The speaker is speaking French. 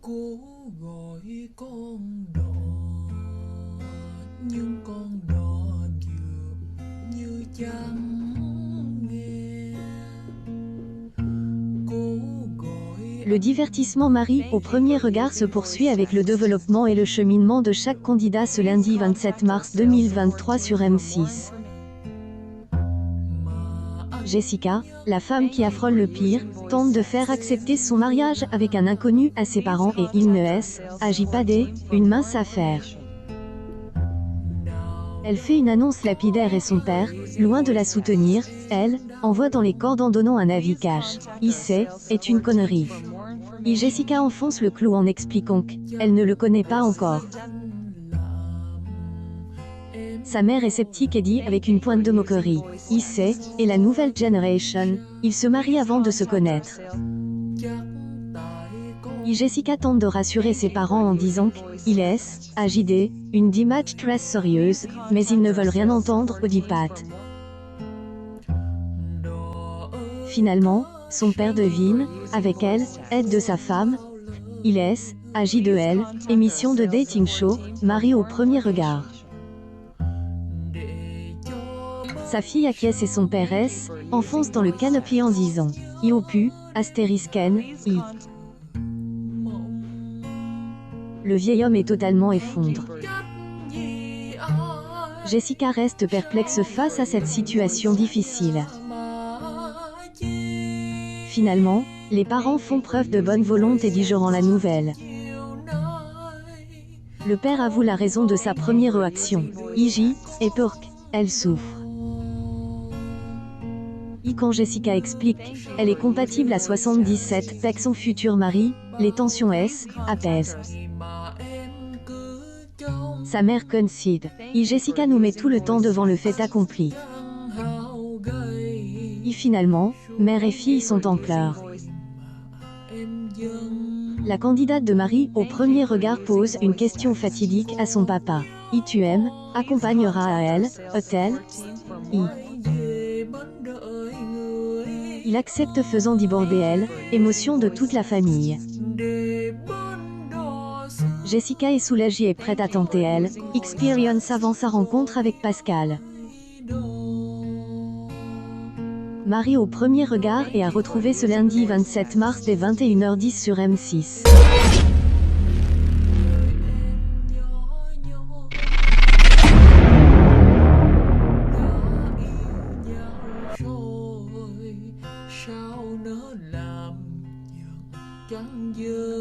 Cố gọi con đò nhưng con đò dường như chẳng nghe. Cố gọi Le divertissement Marie au premier regard se poursuit avec le développement et le cheminement de chaque candidat ce lundi 27 mars 2023 sur M6. Jessica, la femme qui affronte le pire, tente de faire accepter son mariage avec un inconnu à ses parents et il ne agit pas une mince affaire. Elle fait une annonce lapidaire et son père, loin de la soutenir, elle, envoie dans les cordes en donnant un avis cash. Est une connerie. Et Jessica enfonce le clou en expliquant qu'elle ne le connaît pas encore. Sa mère est sceptique et dit avec une pointe de moquerie. Et la nouvelle generation, ils se marient avant de se connaître. Et Jessica tente de rassurer ses parents en disant qu'il agit une démarche très sérieuse, mais ils ne veulent rien entendre au dipat. Finalement, son père devine, avec elle, aide de sa femme. Il agit de elle, émission de dating show, Marie au premier regard. Sa fille acquiesce et son père enfonce dans le canapé en disant « Iopu, astérisken, I ». Le vieil homme est totalement effondré. Jessica reste perplexe face à cette situation difficile. Finalement, les parents font preuve de bonne volonté digérant la nouvelle. Le père avoue la raison de sa première réaction. Et pour qu'elle souffre. Et quand Jessica explique, elle est compatible à 77 avec son futur mari, les tensions apaisent. Sa mère concède. Et Jessica nous met tout le temps devant le fait accompli. Et finalement, mère et fille sont en pleurs. La candidate de Marie au premier regard pose une question fatidique à son papa. Et tu aimes, accompagnera à elle, hôtel. Il accepte faisant déborder elle, émotion de toute la famille. Jessica est soulagée et prête à tenter elle, expérience avant sa rencontre avec Pascal. Marie au premier regard est à retrouver ce lundi 27 mars dès 21h10 sur M6. rồi sao nỡ làm chẳng dơ.